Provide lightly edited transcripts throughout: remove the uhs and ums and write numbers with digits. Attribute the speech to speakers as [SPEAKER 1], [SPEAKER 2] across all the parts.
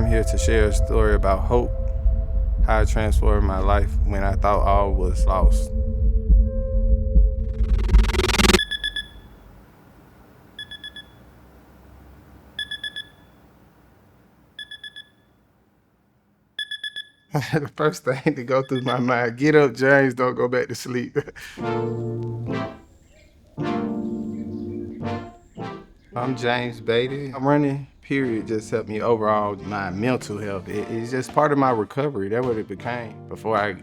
[SPEAKER 1] I'm here to share a story about hope, how it transformed my life when I thought all was lost. The first thing to go through my mind, get up, James, don't go back to sleep. I'm James Baitey. Running, period, just helped me overall my mental health. It's just part of my recovery. That's what it became. Before I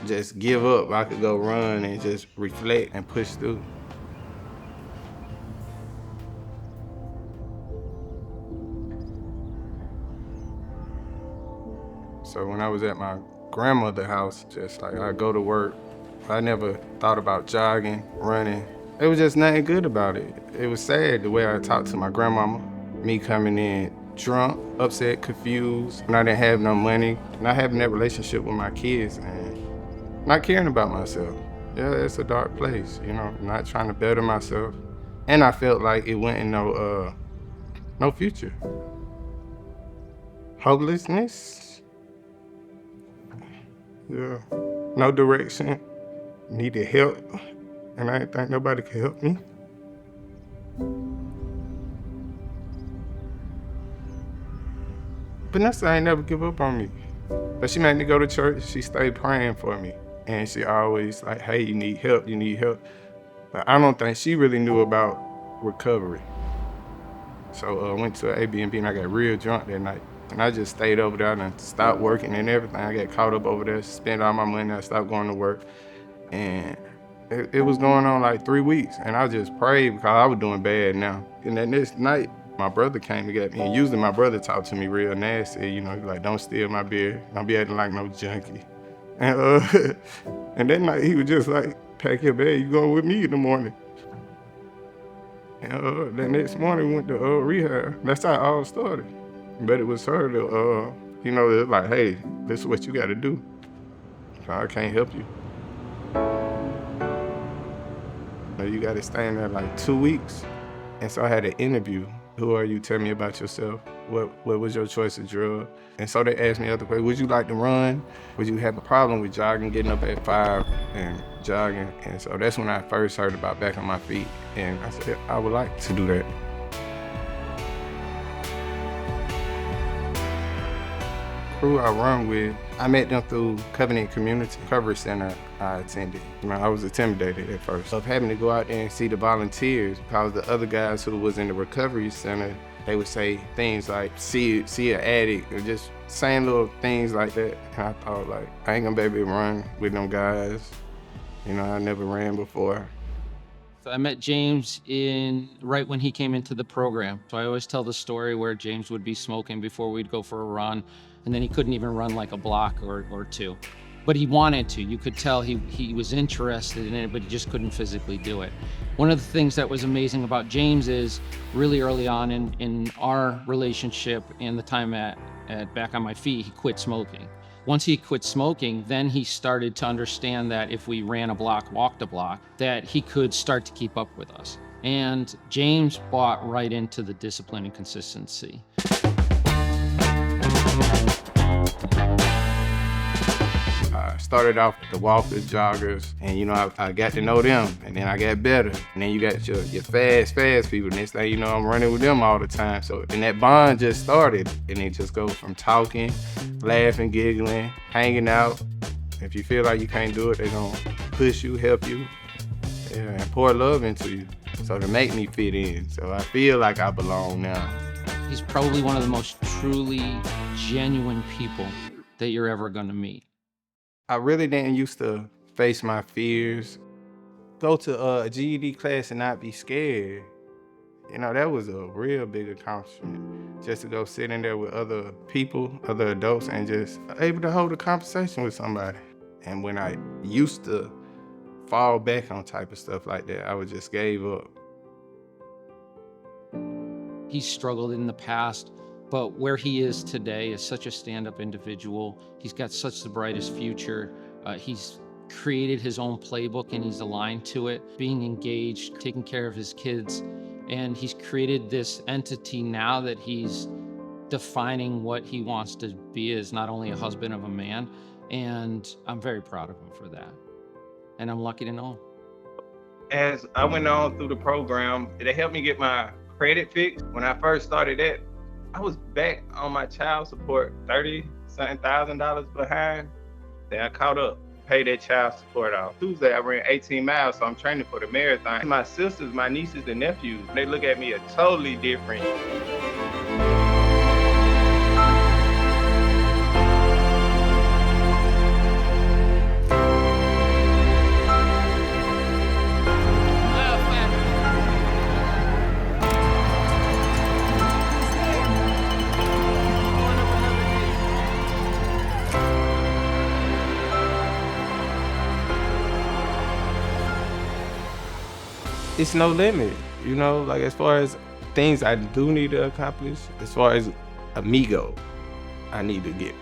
[SPEAKER 1] just give up, I could go run and just reflect and push through. So when I was at my grandmother's house, just like I go to work, I never thought about jogging, running. It was just nothing good about it. It was sad the way I talked to my grandmama, me coming in drunk, upset, confused, and I didn't have no money, not having that relationship with my kids and not caring about myself. Yeah, it's a dark place, not trying to better myself. And I felt like it wasn't no future. Hopelessness, yeah, no direction, needed help, and I didn't think nobody could help me. Vanessa ain't never give up on me. But she made me go to church, she stayed praying for me. And she always like, hey, you need help, you need help. But I don't think she really knew about recovery. So I went to an Airbnb and I got real drunk that night. And I just stayed over there and stopped working and everything. I got caught up over there, spent all my money, I stopped going to work. And it was going on like 3 weeks. And I just prayed because I was doing bad now. And that next night, my brother came to get me. And usually my brother talked to me real nasty, he's like, don't steal my beer. Don't be acting like no junkie. And, and that night he was just like, pack your bag, you going with me in the morning. And the next morning we went to rehab. That's how it all started. But it was her that, it was like, hey, this is what you gotta do. So I can't help you. You gotta stay in there like 2 weeks. And so I had an interview. Who are you? Tell me about yourself. What was your choice of drug? And so they asked me other questions. Would you like to run? Would you have a problem with jogging, getting up at 5 and jogging? And so that's when I first heard about Back on My Feet. And I said, I would like to do that. Crew I run with, I met them through Covenant Community Recovery Center I attended. I was intimidated at first of having to go out there and see the volunteers because the other guys who was in the recovery center, they would say things like, see an addict, or just saying little things like that. And I thought like, I ain't gonna be able to run with them guys. I never ran before.
[SPEAKER 2] I met James right when he came into the program. So I always tell the story where James would be smoking before we'd go for a run, and then he couldn't even run like a block or two. But he wanted to. You could tell he was interested in it, but he just couldn't physically do it. One of the things that was amazing about James is really early on in our relationship and the time at Back on My Feet, he quit smoking. Once he quit smoking, then he started to understand that if we ran a block, walked a block, that he could start to keep up with us. And James bought right into the discipline and consistency.
[SPEAKER 1] I started off with the walkers, joggers, and I got to know them, and then I got better. And then you got your fast people. Next thing you know, I'm running with them all the time. So then that bond just started, and it just goes from talking, laughing, giggling, hanging out. If you feel like you can't do it, they're gonna push you, help you, and pour love into you. So to make me fit in. So I feel like I belong now.
[SPEAKER 2] He's probably one of the most truly genuine people that you're ever gonna meet.
[SPEAKER 1] I really didn't used to face my fears. Go to a GED class and not be scared. That was a real big accomplishment. Just to go sit in there with other people, other adults, and just able to hold a conversation with somebody. And when I used to fall back on type of stuff like that, I would just gave up.
[SPEAKER 2] He's struggled in the past, but where he is today is such a stand-up individual. He's got such the brightest future. He's created his own playbook and he's aligned to it, being engaged, taking care of his kids. And he's created this entity now that he's defining what he wants to be as not only a husband of a man, and I'm very proud of him for that. And I'm lucky to know him.
[SPEAKER 1] As I went on through the program, it helped me get my credit fixed. When I first started that, I was back on my child support, $30-something thousand behind. Then I caught up, paid that child support off. Tuesday, I ran 18 miles, so I'm training for the marathon. My sisters, my nieces and nephews, they look at me a totally different. It's no limit, you know, like as far as things I do need to accomplish, as far as amigo, I need to get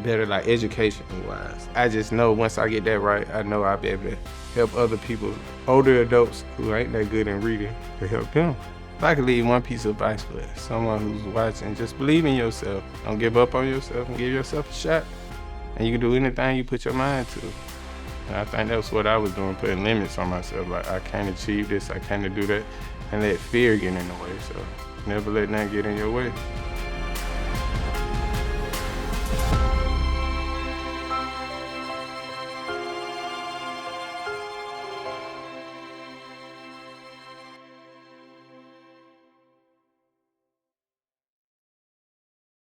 [SPEAKER 1] better, like education wise. I just know once I get that right, I know I'll be able to help other people, older adults who ain't that good in reading, to help them. If I could leave one piece of advice for someone who's watching, just believe in yourself. Don't give up on yourself and give yourself a shot. And you can do anything you put your mind to. And I think that's what I was doing, putting limits on myself. Like, I can't achieve this, I can't do that, and let fear get in the way. So never let that get in your way.